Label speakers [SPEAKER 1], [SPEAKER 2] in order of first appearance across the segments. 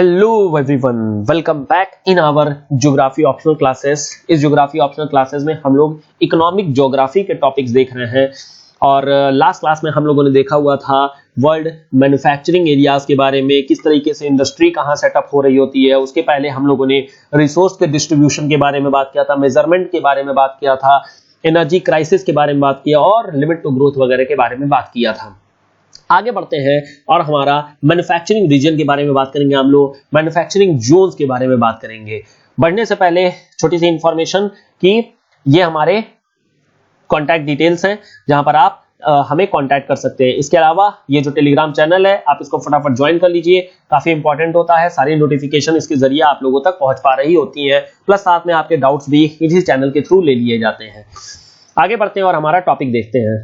[SPEAKER 1] Hello everyone, welcome back in our geography optional classes. इस geography optional classes में हम लोग इकोनॉमिक ज्योग्राफी के टॉपिक्स देख रहे हैं और लास्ट क्लास में हम लोगों ने देखा हुआ था वर्ल्ड मैन्युफैक्चरिंग एरियाज के बारे में, किस तरीके से इंडस्ट्री कहाँ सेटअप हो रही होती है। उसके पहले हम लोगों ने रिसोर्स के डिस्ट्रीब्यूशन के बारे में बात किया था, मेजरमेंट के बारे में बात किया था, एनर्जी क्राइसिस के बारे में बात किया और लिमिट टू ग्रोथ वगैरह के बारे में बात किया था। आगे बढ़ते हैं और हमारा मैन्युफैक्चरिंग रीजन के बारे में बात करेंगे। हम लोग मैन्युफैक्चरिंग जोन्स के बारे में बात करेंगे। बढ़ने से पहले छोटी सी इंफॉर्मेशन कि ये हमारे कॉन्टैक्ट डिटेल्स हैं जहां पर आप हमें कांटेक्ट कर सकते हैं। इसके अलावा ये जो टेलीग्राम चैनल है आप इसको फटाफट ज्वाइन कर लीजिए, काफी इंपॉर्टेंट होता है। सारी नोटिफिकेशन इसके जरिए आप लोगों तक पहुंच पा रही होती है, प्लस साथ में आपके डाउट्स भी इसी चैनल के थ्रू ले लिए जाते हैं। आगे बढ़ते हैं और हमारा टॉपिक देखते हैं।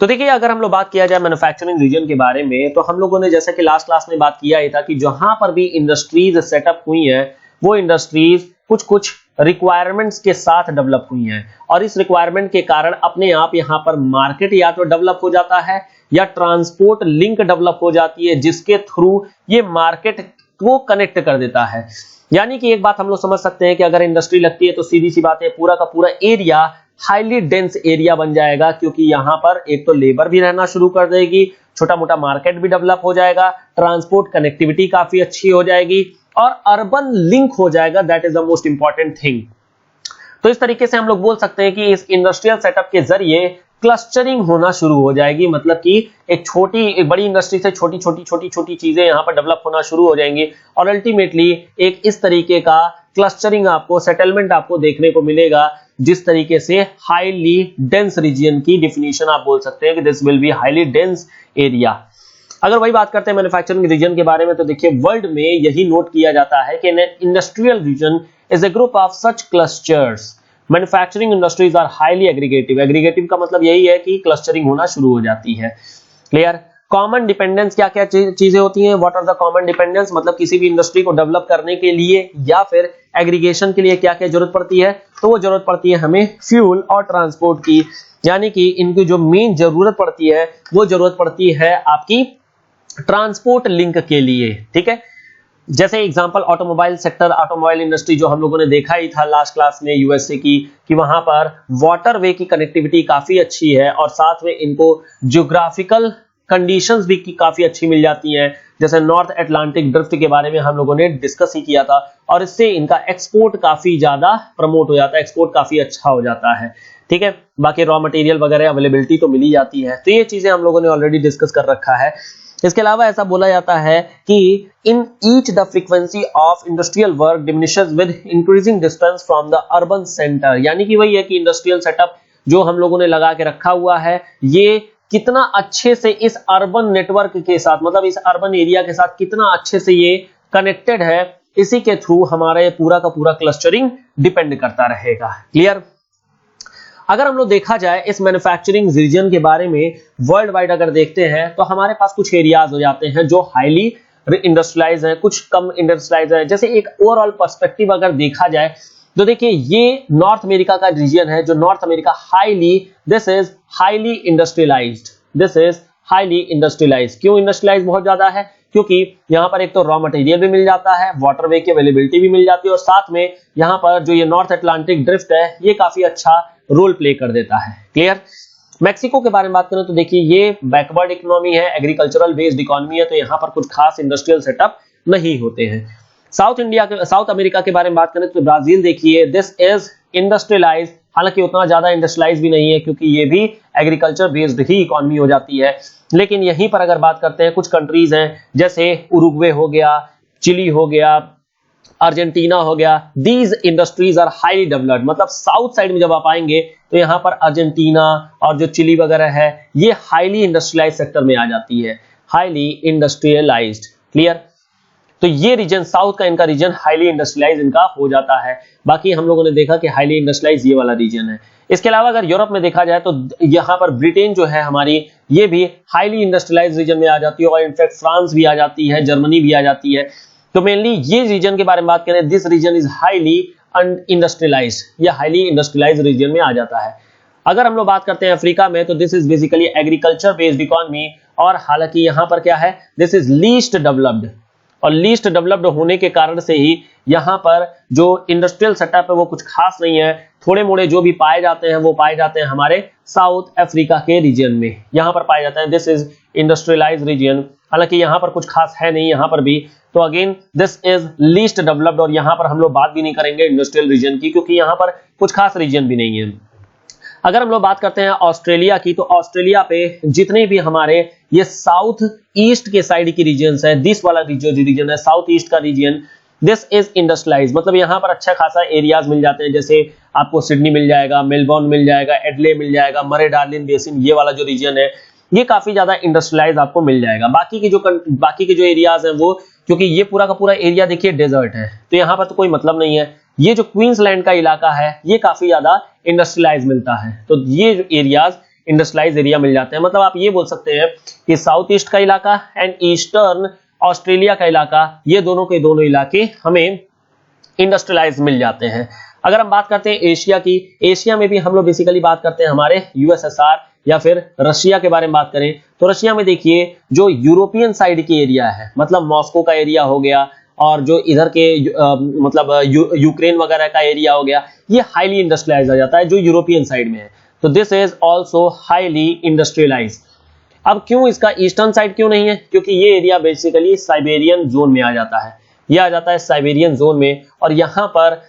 [SPEAKER 1] तो देखिए, अगर हम लोग बात किया जाए मैन्युफैक्चरिंग रीजन के बारे में, तो हम लोगों ने जैसे कि लास्ट क्लास में बात किया ही था कि जहां पर भी इंडस्ट्रीज सेटअप हुई हैं वो इंडस्ट्रीज कुछ कुछ रिक्वायरमेंट्स के साथ डेवलप हुई हैं और इस रिक्वायरमेंट के कारण अपने आप यहां पर मार्केट या तो डेवलप हो जाता है या ट्रांसपोर्ट लिंक डेवलप हो जाती है, जिसके थ्रू ये मार्केट को कनेक्ट कर देता है। यानी कि एक बात हम लोग समझ सकते हैं कि अगर इंडस्ट्री लगती है तो सीधी सी बात है, पूरा का पूरा एरिया हाईली डेंस एरिया बन जाएगा, क्योंकि यहां पर एक तो लेबर भी रहना शुरू कर देगी, छोटा मोटा मार्केट भी डेवलप हो जाएगा, ट्रांसपोर्ट कनेक्टिविटी काफी अच्छी हो जाएगी और अर्बन लिंक हो जाएगा। That is the most important thing. तो इस तरीके से हम लोग बोल सकते हैं कि इस इंडस्ट्रियल सेटअप के जरिए क्लस्टरिंग होना शुरू हो जाएगी, मतलब कि एक बड़ी इंडस्ट्री से छोटी छोटी चीजें यहां पर डेवलप होना शुरू हो जाएंगी और अल्टीमेटली एक इस तरीके का क्लस्टरिंग आपको, सेटलमेंट आपको देखने को मिलेगा, जिस तरीके से हाईली डेंस रीजन की डिफिनीशन आप बोल सकते हैं कि this will be highly dense area. अगर वही बात करते हैं मैन्युफैक्चरिंग रीजन के बारे में, तो देखिए वर्ल्ड में यही नोट किया जाता है कि industrial region is a group of such clusters. Manufacturing industries are highly aggregative. Aggregative का मतलब यही है कि क्लस्टरिंग होना शुरू हो जाती है। क्लियर? कॉमन डिपेंडेंस क्या क्या चीजें होती हैं? What are the common dependence? मतलब किसी भी इंडस्ट्री को डेवलप करने के लिए या फिर एग्रीगेशन के लिए क्या क्या जरूरत पड़ती है? तो वो जरूरत पड़ती है हमें फ्यूल और ट्रांसपोर्ट की। यानी कि इनकी जो मेन जरूरत पड़ती है वो जरूरत पड़ती है आपकी ट्रांसपोर्ट लिंक के लिए। ठीक है, जैसे example automobile sector, automobile industry जो हम लोगों ने देखा ही था लास्ट क्लास में यूएसए की, कि वहां पर वाटरवे की कनेक्टिविटी काफी अच्छी है और साथ में इनको ज्योग्राफिकल कंडीशंस भी काफी अच्छी मिल जाती हैं। जैसे नॉर्थ अटलांटिक ड्रिफ्ट के बारे में हम लोगों ने डिस्कस ही किया था और इससे इनका एक्सपोर्ट काफी ज्यादा प्रमोट हो जाता है, एक्सपोर्ट काफी अच्छा हो जाता है। ठीक है, बाकी रॉ मटेरियल वगैरह अवेलेबिलिटी तो मिली जाती है। तो ये चीजें हम लोगों ने ऑलरेडी डिस्कस कर रखा है। इसके अलावा ऐसा बोला जाता है कि in each the frequency of industrial work diminishes with increasing distance from the urban centre. यानी कि वही है कि इंडस्ट्रियल सेटअप जो हम लोगों ने लगा के रखा हुआ है, ये कितना अच्छे से इस अर्बन नेटवर्क के साथ, मतलब इस अर्बन एरिया के साथ कितना अच्छे से ये कनेक्टेड है, इसी के थ्रू हमारे पूरा का पूरा क्लस्टरिंग डिपेंड करता रहेगा। क्लियर? अगर हम लोग देखा जाए इस मैन्युफैक्चरिंग रीजन के बारे में वर्ल्ड वाइड अगर देखते हैं तो हमारे पास कुछ एरियाज हो जाते हैं जो हाईली इंडस्ट्रियलाइज हैं, कुछ कम इंडस्ट्रियलाइज हैं। जैसे एक ओवरऑल पर्सपेक्टिव अगर देखा जाए तो देखिए ये नॉर्थ अमेरिका का रीजन है, जो north America this is highly industrialised. This is highly industrialised. क्यों इंडस्ट्रियलाइज बहुत ज्यादा है? क्योंकि यहां पर एक तो रॉ मटेरियल भी मिल जाता है, वाटरवे की अवेलेबिलिटी भी मिल जाती है और साथ में यहां पर जो ये नॉर्थ अटलांटिक ड्रिफ्ट है ये काफी अच्छा रोल प्ले कर देता है। क्लियर? मैक्सिको के बारे में बात करें तो देखिए ये बैकवर्ड इकोनॉमी है, एग्रीकल्चरल बेस्ड इकोनॉमी है, तो यहां पर कुछ खास इंडस्ट्रियल सेटअप नहीं होते हैं। साउथ अमेरिका के बारे में बात करें तो ब्राजील देखिए, दिस इज इंडस्ट्रियलाइज्ड। हालांकि उतना ज्यादा इंडस्ट्रियलाइज भी नहीं है क्योंकि ये भी एग्रीकल्चर बेस्ड ही इकोनॉमी हो जाती है। लेकिन यहीं पर अगर बात करते हैं, कुछ कंट्रीज हैं जैसे उरुग्वे हो गया, चिली हो गया, अर्जेंटीना हो गया, these industries are highly developed. मतलब साउथ साइड में जब आप आएंगे तो यहां पर अर्जेंटीना और जो चिली वगैरह है ये हाईली इंडस्ट्रियलाइज सेक्टर में आ जाती है, हाईली इंडस्ट्रियलाइज्ड। क्लियर? तो ये रीजन साउथ का, इनका रीजन हाईली इंडस्ट्रियलाइज इनका हो जाता है। बाकी हम लोगों ने देखा कि हाईली इंडस्ट्रियलाइज ये वाला रीजन है। इसके अलावा अगर यूरोप में देखा जाए तो यहां पर ब्रिटेन जो है हमारी, ये भी हाईली इंडस्ट्रियलाइज रीजन में आ जाती है और इनफैक्ट फ्रांस भी आ जाती है, जर्मनी भी आ जाती है। तो मेनली ये रीजन के बारे में बात करें, this region is highly industrialised. ये हाईली इंडस्ट्रियलाइज्ड रीजन में आ जाता है। अगर हम लोग बात करते हैं अफ्रीका में तो this is basically agriculture based economy और हालांकि यहां पर क्या है, दिस इज लीस्ट डेवलप्ड। और लीस्ट डेवलप्ड होने के कारण से ही यहाँ पर जो इंडस्ट्रियल सेटअप है वो कुछ खास नहीं है। थोड़े मोड़े जो भी पाए जाते हैं वो पाए जाते हैं हमारे साउथ अफ्रीका के रीजन में, यहाँ पर पाए जाते हैं। दिस इज इंडस्ट्रियलाइज्ड रीजन, हालांकि यहाँ पर कुछ खास है नहीं यहाँ पर भी। तो again this is least developed, और यहाँ पर हम लोग बात भी नहीं करेंगे इंडस्ट्रियल रीजन की, क्योंकि यहाँ पर कुछ खास रीजन भी नहीं है। अगर हम लोग बात करते हैं ऑस्ट्रेलिया की, तो ऑस्ट्रेलिया पे जितने भी हमारे ये साउथ ईस्ट के साइड की रीजन है, दिस वाला रीजन है साउथ ईस्ट का रीजन, दिस इज इंडस्ट्रियलाइज, मतलब यहाँ पर अच्छा खासा एरियाज मिल जाते हैं। जैसे आपको सिडनी मिल जाएगा, मेलबोर्न मिल जाएगा, एडले मिल जाएगा, मरे डार्लिन बेसिन, ये वाला जो रीजन है ये काफी ज्यादा इंडस्ट्रियलाइज आपको मिल जाएगा। बाकी के जो एरियाज हैं वो, क्योंकि ये पूरा का पूरा एरिया देखिए डेजर्ट है, तो यहाँ पर तो कोई मतलब नहीं है। ये जो क्वींसलैंड का इलाका है ये काफी ज्यादा इंडस्ट्रियलाइज मिलता है, तो ये जो एरियाज इंडस्ट्रियलाइज एरिया मिल जाते हैं। मतलब आप ये बोल सकते हैं कि साउथ ईस्ट का इलाका एंड ईस्टर्न ऑस्ट्रेलिया का इलाका, ये दोनों के दोनों इलाके हमें इंडस्ट्रियलाइज मिल जाते हैं। अगर हम बात करते हैं एशिया की, एशिया में भी हम लोग बेसिकली बात करते हैं हमारे यूएसएसआर या फिर रशिया के बारे में बात करें, तो रशिया में देखिए जो यूरोपियन साइड की एरिया है, मतलब मॉस्को का एरिया हो गया, और जो इधर के मतलब यूक्रेन वगैरह का एरिया हो गया, ये हाईली इंडस्ट्रियलाइज आ जाता है जो यूरोपियन साइड में है। तो this is also highly industrialise. अब क्यों इसका ईस्टर्न साइड क्यों नहीं है? क्योंकि ये एरिया बेसिकली साइबेरियन जोन में आ जाता है, ये आ जाता है साइबेरियन जोन में, और यहाँ पर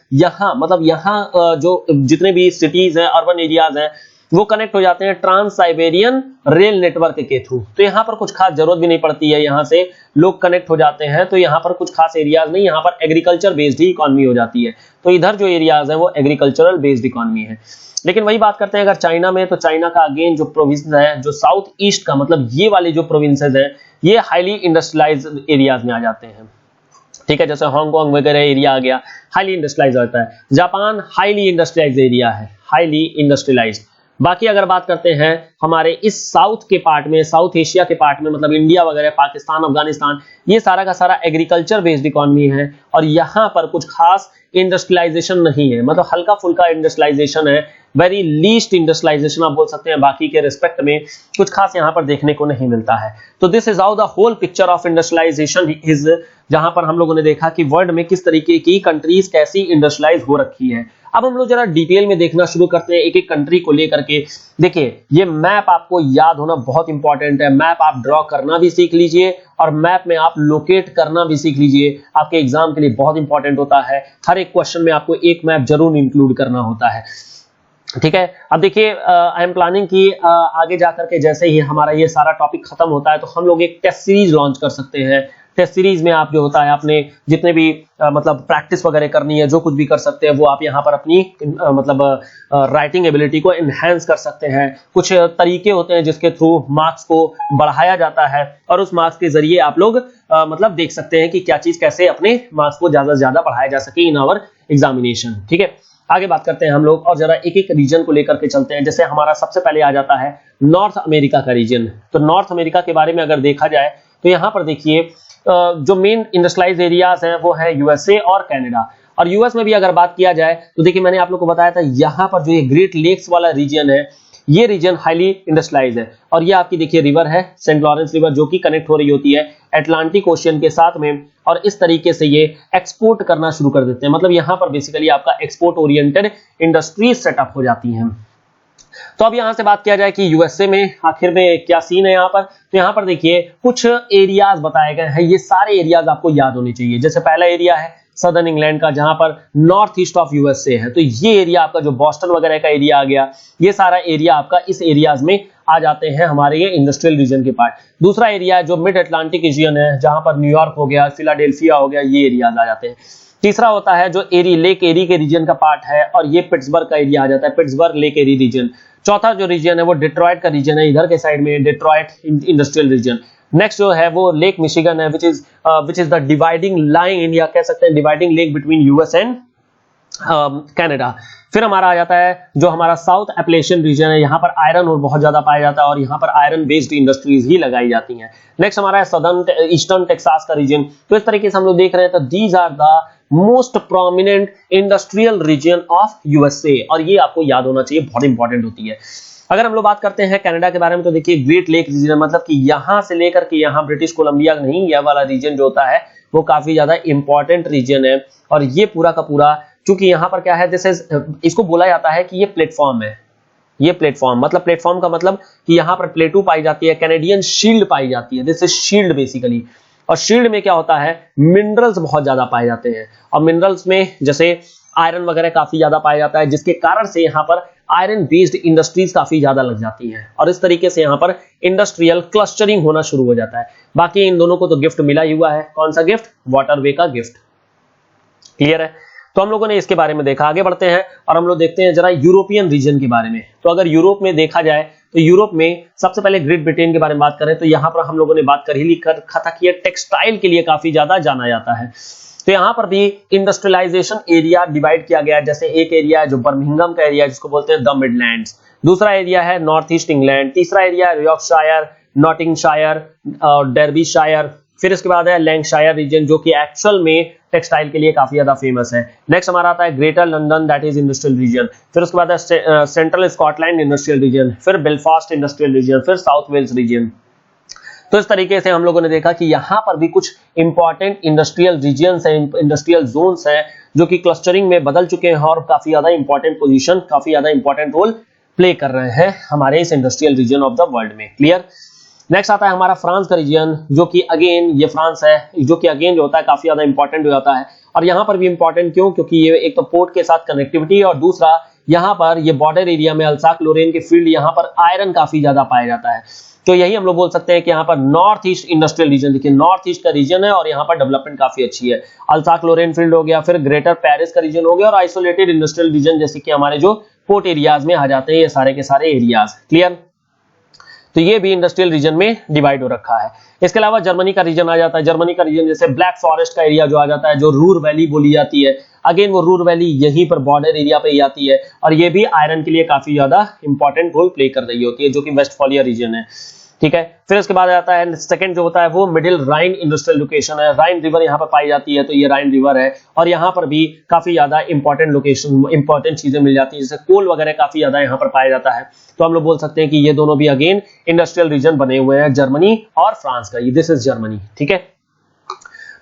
[SPEAKER 1] जो जितने भी सिटीज हैं, अर्बन एरियाज हैं, वो कनेक्ट हो जाते हैं ट्रांस साइबेरियन रेल नेटवर्क के थ्रू। तो यहाँ पर कुछ खास जरूरत भी नहीं पड़ती है, यहाँ से लोग कनेक्ट हो जाते हैं, तो यहाँ पर कुछ खास एरियाज नहीं, यहाँ पर एग्रीकल्चर बेस्ड ही इकोनॉमी हो जाती है। तो इधर जो एरियाज है वो एग्रीकल्चरल बेस्ड इकोनॉमी है। लेकिन वही बात करते हैं अगर चाइना में, तो चाइना का अगेन जो प्रोविंस है, जो साउथ ईस्ट का, मतलब ये वाले जो प्रोविंसेस है, ये हाईली इंडस्ट्रियलाइज एरियाज में आ जाते हैं। ठीक है, जैसे हांगकांग वगैरह एरिया आ गया, हाईली इंडस्ट्रियलाइज होता है। जापान हाईली इंडस्ट्रियलाइज एरिया है, हाईली इंडस्ट्रियलाइज। बाकी अगर बात करते हैं हमारे इस साउथ के पार्ट में, साउथ एशिया के पार्ट में, मतलब इंडिया वगैरह, पाकिस्तान, अफगानिस्तान, ये सारा का सारा एग्रीकल्चर बेस्ड इकोनॉमी है, और यहाँ पर कुछ खास इंडस्ट्रियलाइजेशन नहीं है, मतलब हल्का फुल्का इंडस्ट्रियलाइजेशन है, वेरी लीस्ट इंडस्ट्रियलाइजेशन आप बोल सकते हैं। बाकी के रिस्पेक्ट में कुछ खास यहाँ पर देखने को नहीं मिलता है। तो this is how the whole picture of industrialisation is, जहां पर हम लोगों ने देखा कि वर्ल्ड में किस तरीके की कंट्रीज कैसी इंडस्ट्रियलाइज हो रखी है। अब हम लोग जरा डिटेल में देखना शुरू करते हैं एक एक कंट्री को लेकर के। देखिए, ये मैप आपको याद होना बहुत इंपॉर्टेंट है। मैप आप ड्रॉ करना भी सीख लीजिए, और मैप में आप लोकेट करना भी सीख लीजिए, आपके एग्जाम के लिए बहुत इंपॉर्टेंट होता है। हर एक क्वेश्चन में आपको एक मैप जरूर इंक्लूड करना होता है। ठीक है, अब देखिए आई एम प्लानिंग कि आगे जाकर के जैसे ही हमारा ये सारा टॉपिक खत्म होता है, तो हम लोग एक टेस्ट सीरीज लॉन्च कर सकते हैं। टेस्ट सीरीज में आप जो होता है, आपने जितने भी मतलब प्रैक्टिस वगैरह करनी है, जो कुछ भी कर सकते हैं, वो आप यहाँ पर अपनी मतलब राइटिंग एबिलिटी को एनहांस कर सकते हैं। कुछ तरीके होते हैं जिसके थ्रू मार्क्स को बढ़ाया जाता है, और उस मार्क्स के जरिए आप लोग मतलब देख सकते हैं कि क्या चीज कैसे अपने मार्क्स को ज्यादा से ज्यादा बढ़ाया जा सके इन आवर एग्जामिनेशन। ठीक है, आगे बात करते हैं हम लोग, और जरा एक एक रीजन को लेकर के चलते हैं। जैसे हमारा सबसे पहले आ जाता है नॉर्थ अमेरिका का रीजन। तो नॉर्थ अमेरिका के बारे में अगर देखा जाए, तो यहाँ पर देखिए जो मेन इंडस्ट्रियलाइज एरियाज हैं वो है यूएसए और कनाडा। और यूएस में भी अगर बात किया जाए, तो देखिए मैंने आप लोग को बताया था, यहाँ पर जो ये ग्रेट लेक्स वाला रीजन है, ये रीजन हाईली इंडस्ट्रियलाइज है। और ये आपकी देखिए रिवर है सेंट लॉरेंस रिवर, जो कि कनेक्ट हो रही होती है अटलांटिक ओशियन के साथ में, और इस तरीके से ये एक्सपोर्ट करना शुरू कर देते हैं। मतलब यहाँ पर बेसिकली आपका एक्सपोर्ट ओरिएंटेड इंडस्ट्री सेटअप हो जाती हैं। तो अब यहां से बात किया जाए कि यूएसए में आखिर में क्या सीन है यहाँ पर, तो यहाँ पर देखिए कुछ एरियाज बताए गए हैं। ये सारे एरियाज आपको याद होने चाहिए। जैसे पहला एरिया है सदर्न इंग्लैंड का, जहां पर नॉर्थ ईस्ट ऑफ यूएसए है, तो ये एरिया आपका जो बॉस्टन वगैरह का एरिया आ गया, ये सारा एरिया आपका इस एरियाज में आ जाते हैं हमारे ये इंडस्ट्रियल रीजन के पार्ट। दूसरा एरिया जो मिड अटलांटिक रीजन है, जहां पर न्यूयॉर्क हो गया, फिलाडेल्फिया हो गया, ये एरियाज आ जाते हैं। तीसरा होता है जो लेक एरी के रीजन का पार्ट है, और ये पिट्सबर्ग का एरिया आ जाता है, पिट्सबर्ग लेक एरी रीजन। चौथा जो रीजन है वो डिट्रॉइट का रीजन है, इधर के साइड में डिट्रॉइट इंडस्ट्रियल रीजन। नेक्स्ट जो है वो लेक मिशिगन है, which is the dividing line, या कह सकते हैं dividing lake between US and Canada. फिर हमारा आ जाता है जो हमारा साउथ एप्लेशियन रीजन है, यहाँ पर आयरन और बहुत ज्यादा पाया जाता है, और यहाँ पर आयरन बेस्ड इंडस्ट्रीज ही लगाई जाती हैं। नेक्स्ट हमारा है सदर्न ईस्टर्न टेक्सास का रीजन। तो इस तरीके से हम लोग देख रहे हैं, तो these are the most prominent industrial region of USA, और ये आपको याद होना चाहिए, बहुत इंपॉर्टेंट होती है। अगर हम लोग बात करते हैं कनाडा के बारे में, तो देखिए ग्रेट लेक रीजन, मतलब कि यहां से लेकर के यहां ब्रिटिश कोलंबिया नहीं, यह वाला रीजन जो होता है वो काफी ज्यादा इंपॉर्टेंट रीजन है। और ये पूरा का पूरा, चूंकि यहाँ पर क्या है, इसको बोला जाता है कि ये प्लेटफॉर्म है। ये प्लेटफॉर्म मतलब, प्लेटफॉर्म का मतलब कि यहाँ पर प्लेटू पाई जाती है, कैनेडियन शील्ड पाई जाती है, दिस इज शील्ड बेसिकली। और शील्ड में क्या होता है, मिनरल्स बहुत ज्यादा पाए जाते हैं, और मिनरल्स में जैसे आयरन वगैरह काफी ज्यादा पाया जाता है, जिसके कारण से यहाँ पर आयरन बेस्ड इंडस्ट्रीज काफी ज्यादा लग जाती हैं, और इस तरीके से यहाँ पर इंडस्ट्रियल क्लस्टरिंग होना शुरू हो जाता है। बाकी इन दोनों को तो गिफ्ट मिला ही हुआ है, कौन सा गिफ्ट, वाटरवे का गिफ्ट। क्लियर है? तो हम लोगों ने इसके बारे में देखा। आगे बढ़ते हैं और हम लोग देखते हैं जरा यूरोपियन रीजन के बारे में। तो अगर यूरोप में देखा जाए तो यूरोप में सबसे पहले ग्रेट ब्रिटेन के बारे में बात करें तो यहाँ पर हम लोगों ने बात कर ही रखा था कि टेक्सटाइल के लिए काफी ज्यादा जाना जाता है। तो यहाँ पर भी इंडस्ट्रियलाइजेशन एरिया डिवाइड किया गया है। जैसे एक एरिया है जो बर्मिंघम का एरिया, जिसको बोलते हैं द मिडलैंड्स, दूसरा एरिया है नॉर्थ ईस्ट इंग्लैंड, तीसरा एरिया है यॉर्कशायर, नॉटिंगशायर और डर्बीशायर, फिर इसके बाद है लैंकशायर रीजन जो कि एक्चुअल में टेक्सटाइल के लिए काफी ज्यादा फेमस है। नेक्स्ट हमारा आता है greater London, that is industrial region, फिर उसके बाद है सेंट्रल स्कॉटलैंड इंडस्ट्रियल रीजन, फिर बेलफास्ट इंडस्ट्रियल रीजन, फिर साउथ वेल्स रीजन। तो इस तरीके से हम लोगों ने देखा कि यहाँ पर भी कुछ इंपॉर्टेंट इंडस्ट्रियल रीजन्स हैं, इंडस्ट्रियल जोन्स हैं जो कि क्लस्टरिंग में बदल चुके हैं और काफी ज्यादा इंपॉर्टेंट पोजीशन, काफी ज्यादा इंपॉर्टेंट रोल प्ले कर रहे हैं हमारे इस industrial region of the world में। क्लियर? नेक्स्ट आता है हमारा फ्रांस का रीजन, जो कि अगेन ये फ्रांस है, जो कि अगेन जो होता है काफी ज्यादा इंपॉर्टेंट हो जाता है। और यहाँ पर भी इंपॉर्टेंट क्यों, क्योंकि ये एक तो पोर्ट के साथ कनेक्टिविटी, और दूसरा यहाँ पर ये बॉर्डर एरिया में अल्साक लोरेन के फील्ड, यहाँ पर आयरन काफी ज्यादा पाया जाता है। तो यही हम लोग बोल सकते हैं कि यहाँ पर नॉर्थ ईस्ट इंडस्ट्रियल रीजन, देखिए नॉर्थ ईस्ट का रीजन है और यहाँ पर डेवलपमेंट काफी अच्छी है। अल्साक लोरेन फील्ड हो गया, फिर ग्रेटर पेरिस का रीजन हो गया, और आइसोलेटेड इंडस्ट्रियल रीजन जैसे कि हमारे जो पोर्ट एरियाज में आ जाते हैं ये सारे के सारे एरियाज। क्लियर? तो ये भी इंडस्ट्रियल रीजन में डिवाइड हो रखा है। इसके अलावा जर्मनी का रीजन आ जाता है। जर्मनी का रीजन जैसे ब्लैक फॉरेस्ट का एरिया जो आ जाता है, जो रूर वैली बोली जाती है, अगेन वो रूर वैली यहीं पर बॉर्डर एरिया पे ही आती है, और ये भी आयरन के लिए काफी ज्यादा इंपॉर्टेंट रोल प्ले कर रही होती है, जो कि वेस्टफालिया रीजन है। ठीक है, फिर उसके बाद आता है सेकंड जो होता है वो मिडिल राइन इंडस्ट्रियल लोकेशन है। राइन रिवर यहाँ पर पाई जाती है, तो ये राइन रिवर है, और यहाँ पर भी काफी ज्यादा इंपॉर्टेंट लोकेशन, इंपॉर्टेंट चीजें मिल जाती है, जैसे कोल वगैरह काफी ज्यादा यहाँ पर पाया जाता है। तो हम लोग बोल सकते हैं कि ये दोनों भी अगेन इंडस्ट्रियल रीजन बने हुए हैं, जर्मनी और फ्रांस का। This is Germany. ठीक है,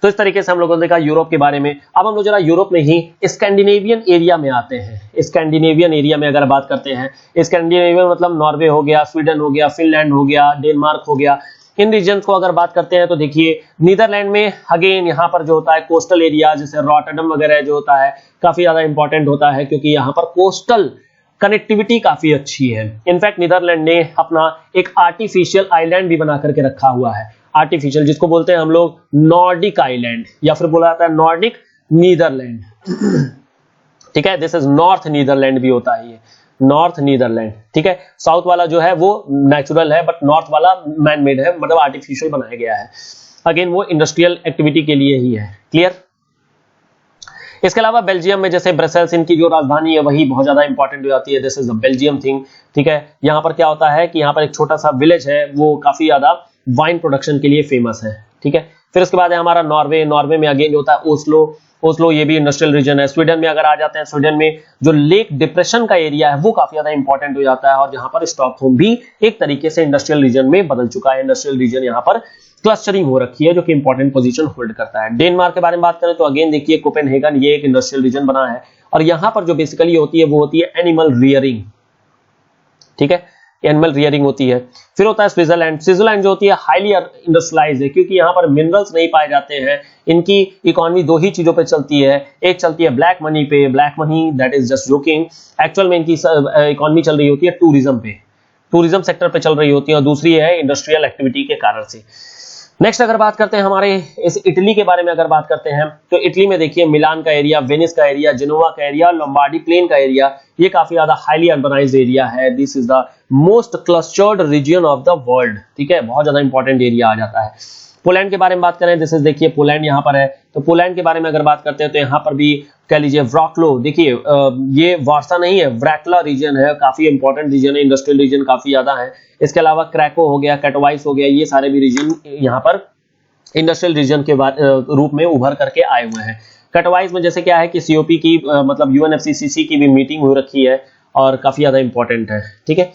[SPEAKER 1] तो इस तरीके से हम लोगों ने देखा यूरोप के बारे में। अब हम लोग जरा यूरोप में ही स्कैंडिनेवियन एरिया में आते हैं। स्कैंडिनेवियन एरिया में अगर बात करते हैं, स्कैंडिनेवियन मतलब नॉर्वे हो गया, स्वीडन हो गया, फिनलैंड हो गया, डेनमार्क हो गया, इन रीजन को अगर बात करते हैं तो देखिए नीदरलैंड में अगेन यहाँ पर जो होता है कोस्टल एरिया, जैसे रॉटरडम वगैरह जो होता है काफी ज्यादा इंपॉर्टेंट होता है, क्योंकि यहाँ पर कोस्टल कनेक्टिविटी काफी अच्छी है। इनफैक्ट नीदरलैंड ने अपना एक आर्टिफिशियल आइलैंड भी बना करके रखा हुआ है, आर्टिफिशियल, जिसको बोलते हैं हम लोग नॉर्डिक आइलैंड, या फिर बोला जाता है नॉर्डिक नीदरलैंड। ठीक है, दिस इज नॉर्थ नीदरलैंड भी होता है, ये नॉर्थ नीदरलैंड। ठीक है, साउथ वाला जो है वो नेचुरल है, बट नॉर्थ वाला मैन मेड है, मतलब आर्टिफिशियल बनाया गया है। अगेन वो इंडस्ट्रियल एक्टिविटी के लिए ही है। क्लियर? इसके अलावा बेल्जियम में जैसे ब्रसेल्स, इनकी जो राजधानी है वही बहुत ज्यादा इंपॉर्टेंट हो जाती है। This is the Belgium thing. ठीक है, यहाँ पर क्या होता है कि यहाँ पर एक छोटा सा विलेज है, वो काफी ज्यादा वाइन प्रोडक्शन के लिए फेमस है। ठीक है, फिर उसके बाद है हमारा नॉर्वे। नॉर्वे में अगेन जो होता है ओस्लो, ये भी इंडस्ट्रियल रीजन है। स्वीडन में अगर आ जाते हैं, स्वीडन में जो लेक डिप्रेशन का एरिया है वो काफी ज्यादा इंपॉर्टेंट हो जाता है, और यहाँ पर स्टॉकहोम भी एक तरीके से इंडस्ट्रियल रीजन में बदल चुका है। इंडस्ट्रियल रीजन यहाँ पर क्लस्टरिंग हो रखी है, जो कि इंपॉर्टेंट पोजीशन होल्ड करता है। डेनमार्क के बारे में बात करें तो अगेन देखिए कोपेनहेगन, ये एक इंडस्ट्रियल रीजन बना है, और यहाँ पर जो बेसिकली होती है वो होती है एनिमल रियरिंग। ठीक है, एनिमल रियरिंग होती है। फिर होता है स्विट्जरलैंड। स्विट्जरलैंड जो होती है हाईली इंडस्ट्रियलाइज्ड है, क्योंकि यहाँ पर मिनरल्स नहीं पाए जाते हैं। इनकी इकोनॉमी दो ही चीजों पे चलती है, एक चलती है ब्लैक मनी पे, black money that is just joking, actual में इनकी इकोनॉमी चल रही होती है टूरिज्म पे, टूरिज्म सेक्टर पे चल रही होती है, और दूसरी है इंडस्ट्रियल एक्टिविटी के कारण से। नेक्स्ट अगर बात करते हैं हमारे इस इटली के बारे में अगर बात करते हैं तो इटली में देखिए मिलान का एरिया, वेनिस का एरिया, जेनोवा का एरिया, लोम्बार्डी प्लेन का एरिया, ये काफी ज्यादा हाईली अर्बनाइज्ड एरिया है। This is the most clustered region of the world. ठीक है, बहुत ज्यादा इंपॉर्टेंट एरिया आ जाता है। पोलैंड के बारे में बात करें, दिस इज देखिए पोलैंड यहाँ पर है। तो पोलैंड के बारे में अगर बात करते हैं तो यहाँ पर भी कह लीजिए व्राक्लो, देखिए ये वार्सा नहीं है, व्रैक्ला रीजन है, काफी इंपॉर्टेंट रीजन है, इंडस्ट्रियल रीजन काफी ज्यादा है। इसके अलावा क्रैको हो गया, कैटोवाइस हो गया, ये सारे भी रीजन यहाँ पर इंडस्ट्रियल रीजन के रूप में उभर करके आए हुए हैं। कटवाइज में जैसे क्या है कि सीओपी की मतलब यूएनएफसीसीसी की भी मीटिंग हो रखी है, और काफी ज्यादा इंपॉर्टेंट है। ठीक है,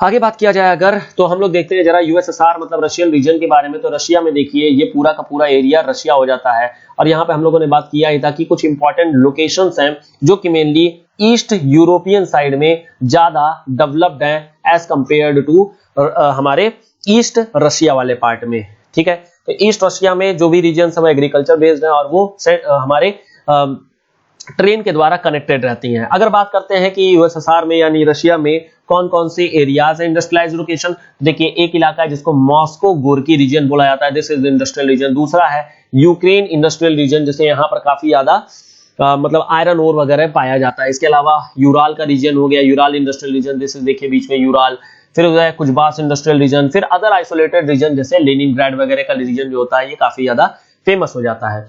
[SPEAKER 1] आगे बात किया जाए अगर, तो हम लोग देखते हैं जरा यूएसएसआर मतलब रशियन रीजन के बारे में। तो रशिया में देखिए ये पूरा का पूरा एरिया रशिया हो जाता है, और यहाँ पे हम लोगों ने बात किया ही था कि कुछ इंपॉर्टेंट लोकेशंस हैं जो कि मेनली ईस्ट यूरोपियन साइड में ज्यादा डेवलप्ड हैं एज कंपेयर्ड टू हमारे ईस्ट रशिया वाले पार्ट में। ठीक है, तो ईस्ट रशिया में जो भी रीजन सब एग्रीकल्चर बेस्ड है और वो हमारे ट्रेन के द्वारा कनेक्टेड रहती हैं। अगर बात करते हैं कि यूएसएसआर में यानी रशिया में कौन कौन से एरियाज है इंडस्ट्रियलाइज्ड लोकेशन, देखिए एक इलाका है जिसको मॉस्को गोर्की रीजन बोला जाता है, दिस इज इंडस्ट्रियल रीजन। दूसरा है यूक्रेन इंडस्ट्रियल रीजन, जिसे यहाँ पर काफी ज्यादा मतलब आयरन ओर वगैरह पाया जाता है। इसके अलावा यूराल का रीजन हो गया, Ural industrial region, this is देखिए बीच में यूराल। फिर हो गया कुचबास इंडस्ट्रियल रीजन, फिर अदर आइसोलेटेड रीजन जैसे लेनिनग्राड वगैरह का रीजन जो होता है ये काफी ज्यादा फेमस हो जाता है।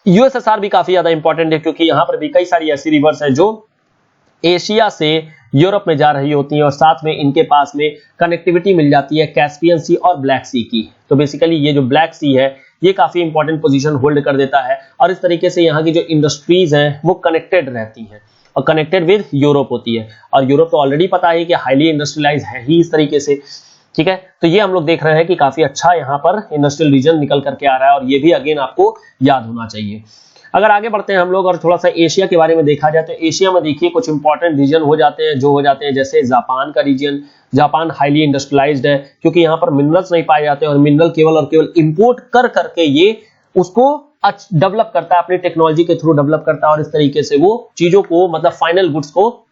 [SPEAKER 1] यूएसएसआर भी काफी ज्यादा इंपॉर्टेंट है क्योंकि यहाँ पर भी कई सारी ऐसी रिवर्स है जो एशिया से यूरोप में जा रही होती हैं और साथ में इनके पास में कनेक्टिविटी मिल जाती है कैस्पियन सी और ब्लैक सी की। तो बेसिकली ये जो ब्लैक सी है ये काफी इंपॉर्टेंट पोजीशन होल्ड कर देता है, और इस तरीके से यहाँ की जो इंडस्ट्रीज हैं वो कनेक्टेड रहती हैं और कनेक्टेड विद यूरोप होती है। और यूरोप तो ऑलरेडी पता है कि हाईली इंडस्ट्रियलाइज है ही इस तरीके से। ठीक है, तो ये हम लोग देख रहे हैं कि काफी अच्छा यहाँ पर इंडस्ट्रियल रीजन निकल करके आ रहा है, और ये भी अगेन आपको याद होना चाहिए। अगर आगे बढ़ते हैं हम लोग और थोड़ा सा एशिया के बारे में देखा जाए, तो एशिया में देखिए कुछ इंपॉर्टेंट रीजन हो जाते हैं जो हो जाते हैं, जैसे जापान का रीजन। जापान हाईली इंडस्ट्रियलाइज्ड है क्योंकि यहाँ पर मिनरल्स नहीं पाए जाते और मिनरल केवल और केवल इंपोर्ट कर करके ये उसको डेवलप करता है, अपनी टेक्नोलॉजी के थ्रू डेवलप करता है, और इस तरीके से वो चीजों को मतलब फाइनल गुड्स को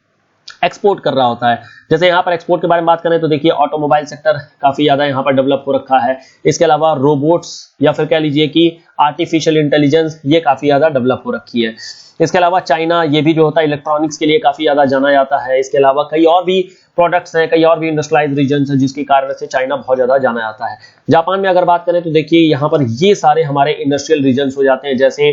[SPEAKER 1] एक्सपोर्ट कर रहा होता है। जैसे यहाँ पर एक्सपोर्ट के बारे में बात करें तो देखिए ऑटोमोबाइल सेक्टर काफी ज्यादा यहाँ पर डेवलप हो रखा है। इसके अलावा रोबोट्स या फिर कह लीजिए कि आर्टिफिशियल इंटेलिजेंस ये काफी ज्यादा डेवलप हो रखी है। इसके अलावा चाइना ये भी जो होता है इलेक्ट्रॉनिक्स के लिए काफी ज्यादा जाना जाता है। इसके अलावा कई और भी प्रोडक्ट्स हैं, कई और भी इंडस्ट्रियलाइज्ड रीजन है जिसके कारण से चाइना बहुत ज्यादा जाना जाता है। जापान में अगर बात करें तो देखिए यहाँ पर ये सारे हमारे इंडस्ट्रियल रीजन हो जाते हैं, जैसे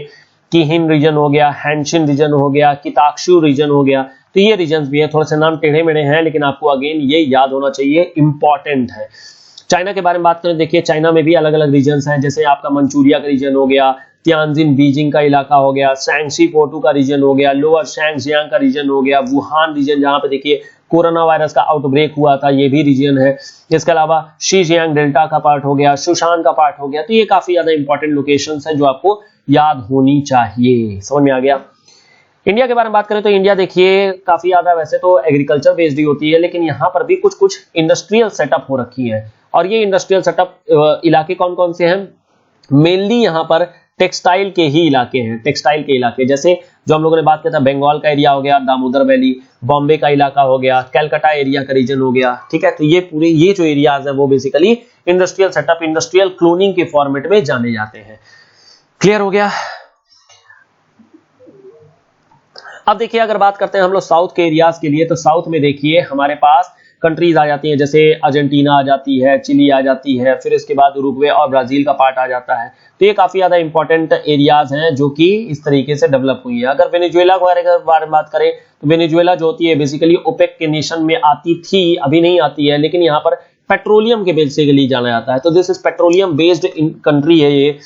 [SPEAKER 1] किहिन रीजन हो गया, हैंशिन रीजन हो गया, किताक्षु रीजन हो गया। तो ये रीजन्स भी है, थोड़े से नाम टेढ़े मेढ़े हैं लेकिन आपको अगेन ये याद होना चाहिए, इंपॉर्टेंट है। चाइना के बारे में बात करें, देखिए चाइना में भी अलग अलग रीजन्स हैं, जैसे आपका मंचूरिया का रीजन हो गया, तियानजिन बीजिंग का इलाका हो गया, शैंगशी पोर्टू का रीजन हो गया, लोअर शैंगजियांग का रीजन हो गया, वुहान रीजन जहां पे देखिए कोरोना वायरस का आउटब्रेक हुआ था, ये भी रीजन है। इसके अलावा शीजियांग डेल्टा का पार्ट हो गया, शुशान का पार्ट हो गया। तो ये काफी ज्यादा इंपॉर्टेंट लोकेशंस हैं जो आपको याद होनी चाहिए। समझ में आ गया। इंडिया के बारे में बात करें तो इंडिया देखिए काफी ज्यादा वैसे तो एग्रीकल्चर बेस्ड ही होती है, लेकिन यहाँ पर भी कुछ कुछ इंडस्ट्रियल सेटअप हो रखी है। और ये इंडस्ट्रियल सेटअप इलाके कौन कौन से हैं? मेनली यहाँ पर टेक्सटाइल के ही इलाके हैं, टेक्सटाइल के इलाके, जैसे जो हम लोगों ने बात किया था बंगाल का एरिया हो गया, दामोदर वैली, बॉम्बे का इलाका हो गया, कैलकाटा एरिया का रीजन हो गया। ठीक है, तो ये पूरे ये जो एरियाज है वो basically industrial setup, industrial cloning के फॉर्मेट में जाने जाते हैं। क्लियर हो गया। अब देखिए अगर बात करते हैं हम लोग साउथ के एरियाज के लिए, तो साउथ में देखिए हमारे पास कंट्रीज आ जाती हैं, जैसे अर्जेंटीना आ जाती है, चिली आ जाती है, फिर इसके बाद उरुग्वे और ब्राजील का पार्ट आ जाता है। तो ये काफी ज्यादा इंपॉर्टेंट एरियाज हैं जो कि इस तरीके से डेवलप हुई है। अगर वेनेजुएला के बारे में बात करें तो वेनेजुएला जो होती है बेसिकली ओपेक के नेशन में आती थी, अभी नहीं आती है, लेकिन यहाँ पर पेट्रोलियम के बेसिकली जाना जाता है। तो this is petroleum based country है ये।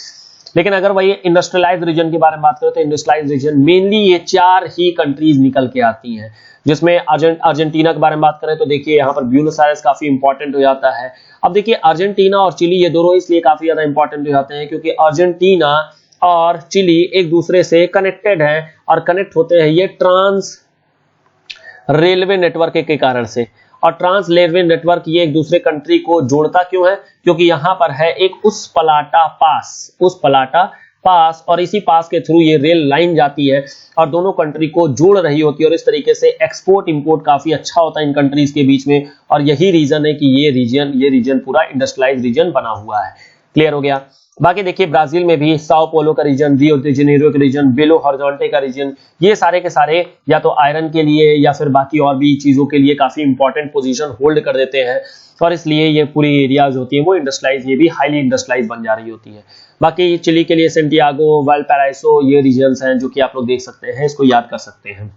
[SPEAKER 1] लेकिन अगर वही इंडस्ट्रियलाइज्ड रीजन के बारे में बात करें तो इंडस्ट्रियलाइज्ड रीजन मेनली ये 4 ही कंट्रीज निकल के आती हैं, जिसमें अर्जेंटीना के बारे में बात करें तो देखिए यहाँ पर ब्यूनस आयर्स काफी इंपॉर्टेंट हो जाता है। अब देखिए अर्जेंटीना और चिली ये दोनों इसलिए काफी ज्यादा इंपॉर्टेंट हो जाते हैं क्योंकि अर्जेंटीना और चिली एक दूसरे से कनेक्टेड है, और कनेक्ट होते हैं ये ट्रांस रेलवे नेटवर्क के कारण से। और ट्रांस रेलवे नेटवर्क ये एक दूसरे कंट्री को जोड़ता क्यों है? क्योंकि यहाँ पर है एक उस पलाटा पास, और इसी पास के थ्रू ये रेल लाइन जाती है और दोनों कंट्री को जोड़ रही होती है, और इस तरीके से एक्सपोर्ट इंपोर्ट काफी अच्छा होता है इन कंट्रीज के बीच में। और यही रीजन है कि ये रीजन पूरा इंडस्ट्रियलाइज्ड रीजन बना हुआ है। क्लियर हो गया। बाकी देखिए ब्राजील में भी साओ पोलो का रीजन, रियो दे जेनेरो का रीजन, बेलो हॉरिजॉन्टे का रीजन, ये सारे के सारे या तो आयरन के लिए या फिर बाकी और भी चीजों के लिए काफी इंपॉर्टेंट पोजीशन होल्ड कर देते हैं, और इसलिए ये पूरी एरियाज होती है वो इंडस्ट्रियलाइज, ये भी हाईली इंडस्ट्रियलाइज बन जा रही होती है। बाकी चिली के लिए सेंटियागो, वालपैराइसो ये रीजन्स हैं जो कि आप लोग देख सकते हैं, इसको याद कर सकते हैं।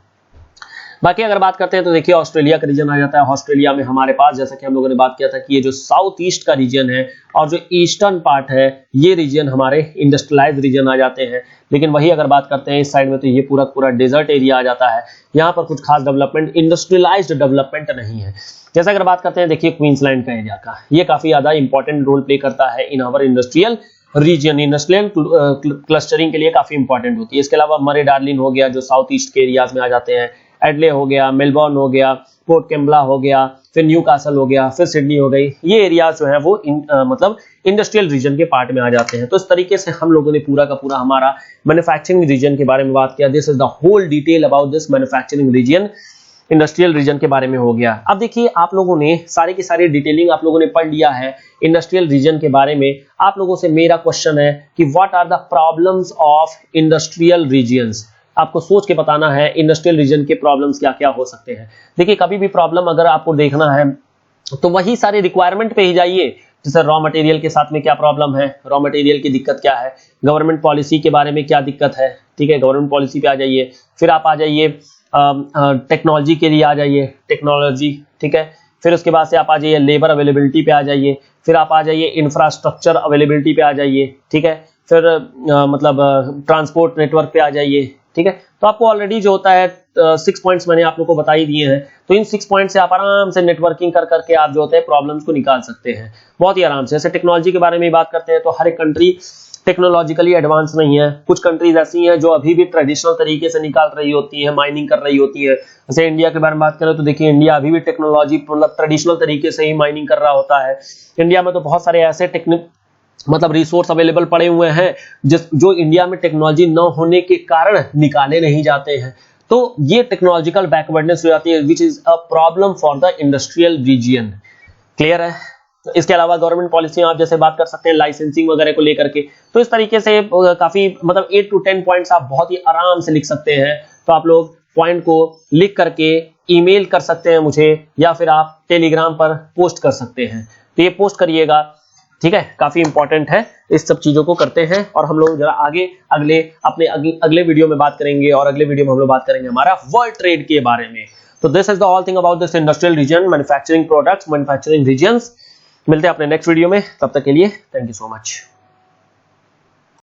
[SPEAKER 1] बाकी अगर बात करते हैं तो देखिए ऑस्ट्रेलिया का रीजन आ जाता है। ऑस्ट्रेलिया में हमारे पास जैसा कि हम लोगों ने बात किया था कि ये जो साउथ ईस्ट का रीजन है और जो ईस्टर्न पार्ट है ये रीजन हमारे इंडस्ट्रियलाइज रीजन आ जाते हैं। लेकिन वही अगर बात करते हैं इस साइड में तो ये पूरा पूरा डेजर्ट एरिया आ जाता है। यहाँ पर कुछ खास डेवलपमेंट, इंडस्ट्रियलाइज्ड डेवलपमेट नहीं है। जैसा अगर बात करते हैं देखिए क्वींसलैंड का एरिया का, ये काफी ज्यादा इंपॉर्टेंट रोल प्ले करता है in our industrial region, industrial clustering के लिए काफी इंपॉर्टेंट होती है। इसके अलावा मरे डार्लिन हो गया जो साउथ ईस्ट के एरियाज में आ जाते हैं, एडले हो गया, मेलबर्न हो गया, पोर्ट कैम्बला हो गया, फिर न्यू कासल हो गया, फिर सिडनी हो गई, ये एरियाज जो है वो मतलब इंडस्ट्रियल रीजन के पार्ट में आ जाते हैं। तो इस तरीके से हम लोगों ने पूरा का पूरा हमारा मैन्युफैक्चरिंग रीजन के बारे में बात किया। This is the whole detail about this manufacturing region, industrial region के बारे में हो गया। अब देखिए आप लोगों ने सारी की सारी डिटेलिंग आप लोगों ने पढ़ लिया है इंडस्ट्रियल रीजन के बारे में। आप लोगों से मेरा क्वेश्चन है कि what are the problems of industrial regions. आपको सोच के बताना है इंडस्ट्रियल रीजन के प्रॉब्लम्स क्या क्या हो सकते हैं। देखिए कभी भी प्रॉब्लम अगर आपको देखना है तो वही सारे रिक्वायरमेंट पे ही जाइए। जैसे रॉ मटेरियल के साथ में क्या प्रॉब्लम है, रॉ मटेरियल की दिक्कत क्या है, गवर्नमेंट पॉलिसी के बारे में क्या दिक्कत है, ठीक है, गवर्नमेंट पॉलिसी पे आ जाइए। फिर आप आ जाइए टेक्नोलॉजी के लिए आ जाइए, टेक्नोलॉजी, ठीक है। फिर उसके बाद से आप आ जाइए लेबर अवेलेबिलिटी पे आ जाइए। फिर आप आ जाइए इंफ्रास्ट्रक्चर अवेलेबिलिटी पे आ जाइए, ठीक है। फिर मतलब ट्रांसपोर्ट नेटवर्क पे आ जाइए, ठीक है। तो आपको ऑलरेडी जो होता है 6 पॉइंट्स मैंने आप लोग को बता ही दिए हैं। तो इन 6 पॉइंट से आप आराम से नेटवर्किंग कर करके आप जो होते हैं प्रॉब्लम्स को निकाल सकते हैं बहुत ही आराम से। जैसे टेक्नोलॉजी के बारे में बात करते हैं तो हर एक कंट्री टेक्नोलॉजिकली एडवांस नहीं है। कुछ कंट्रीज ऐसी हैं जो अभी भी ट्रेडिशनल तरीके से निकाल रही होती है, माइनिंग कर रही होती है। जैसे इंडिया के बारे में बात करें तो देखिए इंडिया अभी भी टेक्नोलॉजी मतलब ट्रेडिशनल तरीके से ही माइनिंग कर रहा होता है। इंडिया में तो बहुत सारे ऐसे टेक्निक मतलब रिसोर्स अवेलेबल पड़े हुए हैं जो इंडिया में टेक्नोलॉजी न होने के कारण निकाले नहीं जाते हैं। तो ये टेक्नोलॉजिकल बैकवर्डनेस हो जाती है which is a problem for the industrial region. Clear है। इसके अलावा गवर्नमेंट पॉलिसी आप जैसे बात कर सकते हैं लाइसेंसिंग वगैरह को लेकर के। तो इस तरीके से काफी मतलब 8 to 10 पॉइंट्स आप बहुत ही आराम से लिख सकते हैं। तो आप लोग पॉइंट को लिख करके ईमेल कर सकते हैं मुझे, या फिर आप टेलीग्राम पर पोस्ट कर सकते हैं। तो ये पोस्ट करिएगा, ठीक है, काफी इंपॉर्टेंट है। इस सब चीजों को करते हैं और हम लोग जरा आगे अगले वीडियो में बात करेंगे। और अगले वीडियो में हम लोग बात करेंगे हमारा वर्ल्ड ट्रेड के बारे में। तो this is the all thing about this industrial region, manufacturing products, manufacturing regions. मिलते हैं अपने नेक्स्ट वीडियो में, तब तक के लिए थैंक यू सो मच।